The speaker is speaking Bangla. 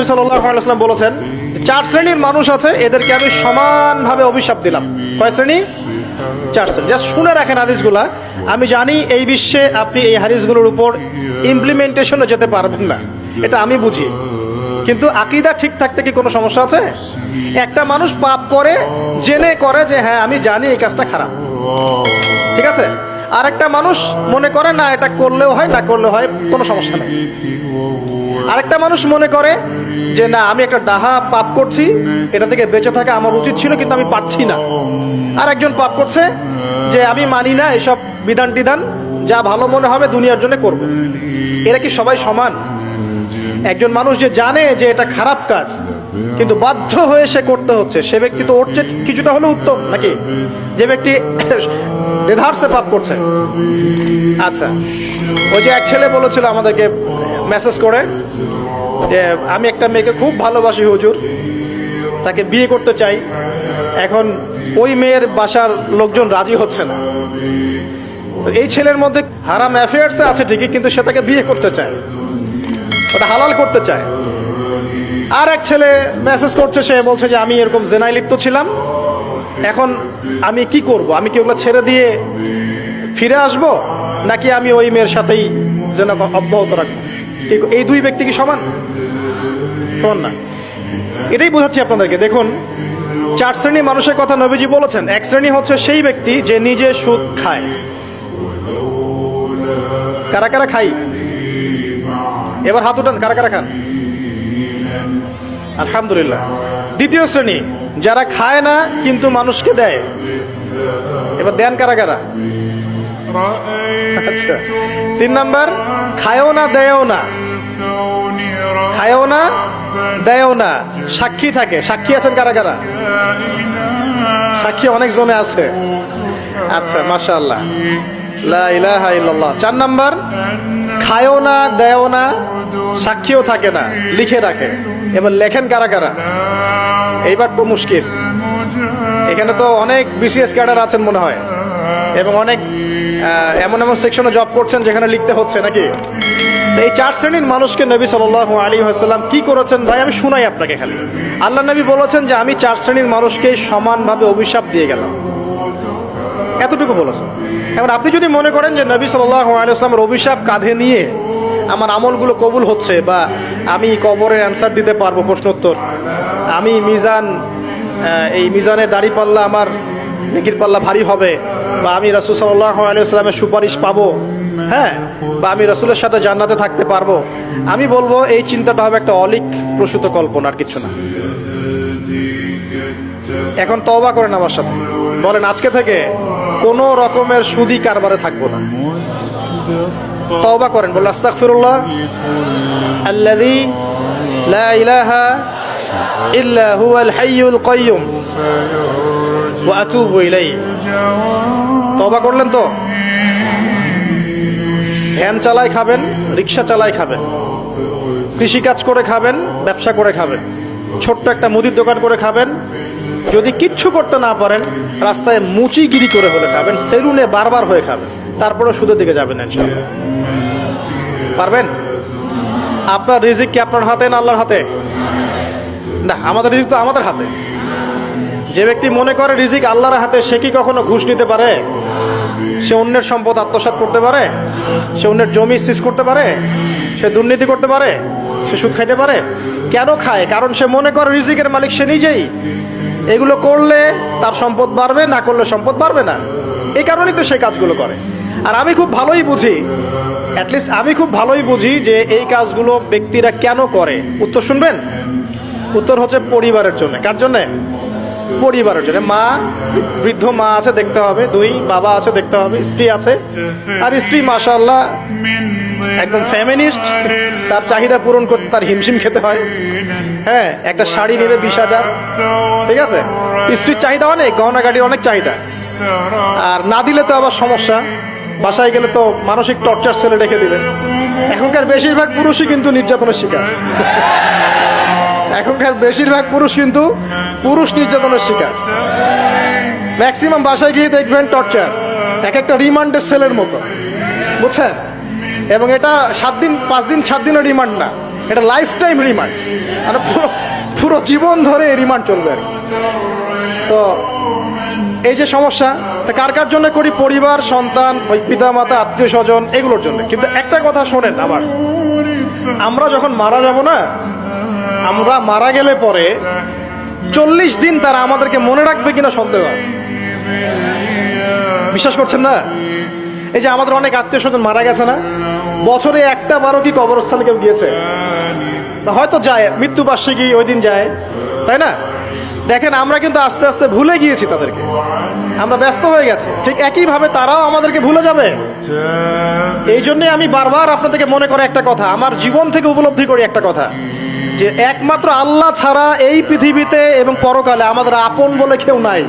সাল্লাল্লাহু আলাইহি ওয়াসাল্লাম বলেছেন, চার শ্রেণীর মানুষ আছে, এদেরকে আমি সমানভাবে অভিশাপ দিলাম। কয় শ্রেণী? চার শ্রেণী। জাস্ট শুনে রাখেন হাদিসগুলা। আমি জানি এই বিশ্বে আপনি এই হাদিসগুলোর উপর ইমপ্লিমেন্টেশনে যেতে পারবেন না, এটা আমি বুঝি, কিন্তু আকীদা ঠিক থাকতে কি কোনো সমস্যা আছে? একটা মানুষ পাপ করে, জেনে করে যে হ্যাঁ আমি জানি এই কাজটা খারাপ, ঠিক আছে। আর একটা মানুষ মনে করে না এটা করলেও হয়, না করলেও হয়, কোনো সমস্যা নেই। আরেকটা মানুষ মনে করে যে না আমি একটা ডাহা পাপ করছি, এটা থেকে বেঁচে থাকা আমার উচিত ছিল কিন্তু আমি পারছি না। আর একজন পাপ করছে যে আমি মানি না এসব বিধান টিধান, যা ভালো মনে হবে দুনিয়ার জন্য করব। এরা কি সবাই সমান? একজন মানুষ যে জানে যে এটা খারাপ কাজ কিন্তু বাধ্য হয়ে সে করতে হচ্ছে, সে ব্যক্তি তো ওর চেয়ে কিছুটা হলেও উত্তম নাকি যে ব্যক্তি দেধারসে পাপ করছে? আচ্ছা, ওই যে এক ছেলে বলেছিল আমাদেরকে মেসেজ করে যে আমি একটা মেয়েকে খুব ভালোবাসি হুজুর, তাকে বিয়ে করতে চাই, এখন ওই মেয়ের বাসার লোকজন রাজি হচ্ছে না। এই ছেলের মধ্যে হারাম অ্যাফেয়ার্স আছে ঠিকই, কিন্তু সে তাকে বিয়ে করতে চায়, ওটা হালাল করতে চায়। আর এক ছেলে মেসেজ করছে, সে বলছে যে আমি এরকম জেনায় লিপ্ত ছিলাম, এখন আমি কি করব? আমি কি ওগুলো ছেড়ে দিয়ে ফিরে আসব, নাকি আমি ওই মেয়ের সাথেই জেনা অব্যাহত রাখবো? এই দুই ব্যক্তি কি সমান? সমান না। এটাই বোঝাচ্ছি আপনাদেরকে। দেখুন, চার শ্রেণী মানুষের কথা নবীজি বলেছেন। এক শ্রেণী হচ্ছে সেই ব্যক্তি যে নিজে সুদ খায়। কারা কারা খাই? এবার হাত উঠান, কারা কারা খান? আলহামদুলিল্লাহ। দ্বিতীয় শ্রেণী যারা খায় না কিন্তু মানুষকে দেয়। এবার দেন কারা কারা? আচ্ছা। তিন নাম্বার, খায়ও না দেয়ও না, খায়ও না দেয়ও না, সাক্ষী থাকে। সাক্ষী আছেন কারা কারা? সাক্ষী অনেক জনে আছে। আচ্ছা, মাশাআল্লাহ, লা ইলাহা ইল্লাল্লাহ। চার নাম্বার, খায়ও না দেয়ও না, সাক্ষীও থাকে না, লিখে রাখে। এবার লেখেন কারা কারা? এইবার তো মুশকিল। এখানে তো অনেক বিসিএস ক্যাডার আছেন মনে হয়, এবং অনেক এমন এমন সেকশনে জব করছেন যেখানে লিখতে হচ্ছে নাকি। এই চার শ্রেণীর মানুষকে নবী সাল্লাল্লাহু আলাইহি ওয়াসাল্লাম কি করেছেন ভাই আমি শুনাই আপনাকে। খালি আল্লাহ নবী বলেছেন যে আমি চার শ্রেণীর মানুষকে সমানভাবে অভিশাপ দিয়ে গেলাম, এতটুকু বলেছেন। এবার আপনি যদি মনে করেন যে নবী সাল্লাল্লাহু আলাইহি ওয়াসাল্লামের অভিশাপ কাঁধে নিয়ে আমার আমলগুলো কবুল হচ্ছে, বা আমি কবরের অ্যান্সার দিতে পারবো প্রশ্নোত্তর, আমি মিজান, এই মিজানের দাড়ি পাল্লা আমার নেকির পাল্লা ভারী হবে, বা আমি রাসূল সাল্লাল্লাহু আলাইহি ওয়াসাল্লামের সুপারিশ পাবো, হ্যাঁ, বা আমি রাসূলের সাথে জান্নাতে থাকতে পারবো, আমি বলবো এই চিন্তাটা হবে একটা অলিক প্রসূত কল্পনা, আর কিছু না। এখন তওবা করেন আমার সাথে, বলেন আজকে থেকে কোনো রকমের সুদি কারবারে থাকবো না। তওবা করেন, বলেন আস্তাগফিরুল্লাহ আল্লাযী লা ইলাহা ইল্লা হুয়াল হাইয়ুল কাইয়্যুম ওয়া আতুবু ইলাইহি। তওবা করলেন তো? ভ্যান চালায় খাবেন, রিক্সা চালায় খাবেন, কৃষিকাজ করে খাবেন, ব্যবসা করে খাবেন, ছোট্ট একটা মুদির দোকান করে খাবেন, যদি কিচ্ছু করতে না পারেন রাস্তায় মুচিগিরি করে হলে খাবেন, সেলুনে বারবার হয়ে খাবেন, তারপরে সুদের দিকে যাবেন ইনশাআল্লাহ। পারবেন? আপনার রিজিক কি আপনার হাতে না আল্লাহর হাতে? না, আমাদের রিজিক তো আমাদের হাতে। যে ব্যক্তি মনে করে রিজিক আল্লাহর হাতে, সে কি কখনো ঘুষ নিতে পারে? সে অন্যের সম্পদ আত্মসাৎ করতে পারে? সে অন্যের জমি সিজ করতে পারে? সে দুর্নীতি করতে পারে? সে সুদ খাইতে পারে? কেন খায়? কারণ সে মনে করে রিজিকের মালিক সে নিজেই। এগুলো করলে তার সম্পদ বাড়বে, না করলে সম্পদ বাড়বে না, এই কারণেই তো সে কাজগুলো করে। আর আমি খুব ভালোই বুঝি, অ্যাটলিস্ট আমি খুব ভালোই বুঝি যে এই কাজগুলো ব্যক্তিরা কেন করে। উত্তর শুনবেন? উত্তর হচ্ছে পরিবারের জন্য। কার জন্যে? পরিবারের জন্য। মা, বৃদ্ধ মা আছে দেখতে হবে, দুই বাবা আছে দেখতে হবে, স্ত্রী আছে, আর স্ত্রী মাশাআল্লাহ একদম ফেমিনিস্ট, তার চাহিদা পূরণ করতে তার হিমশিম খেতে হয়। হ্যাঁ, একটা শাড়ি নেবে 20,000, ঠিক আছে, স্ত্রীর চাহিদা অনেক, গহনা গাড়ির অনেক চাহিদা, আর না দিলে তো আবার সমস্যা, বাসায় গেলে তো মানসিক টর্চার সেলে রেখে দিবেন। এখনকার বেশিরভাগ পুরুষই কিন্তু নির্যাতনের শিকার। এখনকার বেশিরভাগ পুরুষ কিন্তু পুরুষ নির্যাতনের শিকার। ম্যাক্সিমাম বাসায় গিয়ে দেখবেন টর্চার, এক একটা রিমান্ডের সেলের মতো, বুঝছেন? এবং এটা 7 দিন 5 দিন 7 দিনের রিমান্ড না, এটা লাইফ টাইম রিমান্ড, মানে পুরো পুরো জীবন ধরে রিমান্ড চলবে আর কি। তো এই যে সমস্যা, তা কার কার জন্য করি? পরিবার, সন্তান, ওই পিতা মাতা, আত্মীয় স্বজন, এগুলোর জন্য। কিন্তু একটা কথা শোনেন আমার, আমরা যখন মারা যাব না, আমরা মারা গেলে পরে 40 দিন তারা আমাদেরকে মনে রাখবে কিনা সন্দেহ আছে। বিশ্বাস করছেন না? এই যে আমাদের অনেক আত্মীয় স্বজন মারা গেছে না, বছরে একটা বারো কি কবরস্থানে কেউ গিয়েছে? হয়তো যায়, মৃত্যুবার্ষিকী ওই দিন যায়, তাই না? দেখেন আমরা কিন্তু আস্তে আস্তে ভুলে গিয়েছি তাদেরকে, আমরা ব্যস্ত হয়ে গেছি। ঠিক একইভাবে তারাও আমাদেরকে ভুলে যাবে। এই জন্যে আমি বারবার আপনাদেরকে মনে করে একটা কথা, আমার জীবন থেকে উপলব্ধি করি একটা কথা, যে একমাত্র আল্লাহ ছাড়া এই পৃথিবীতে এবং পরকালে আমাদের আপন বলে কেউ নাই।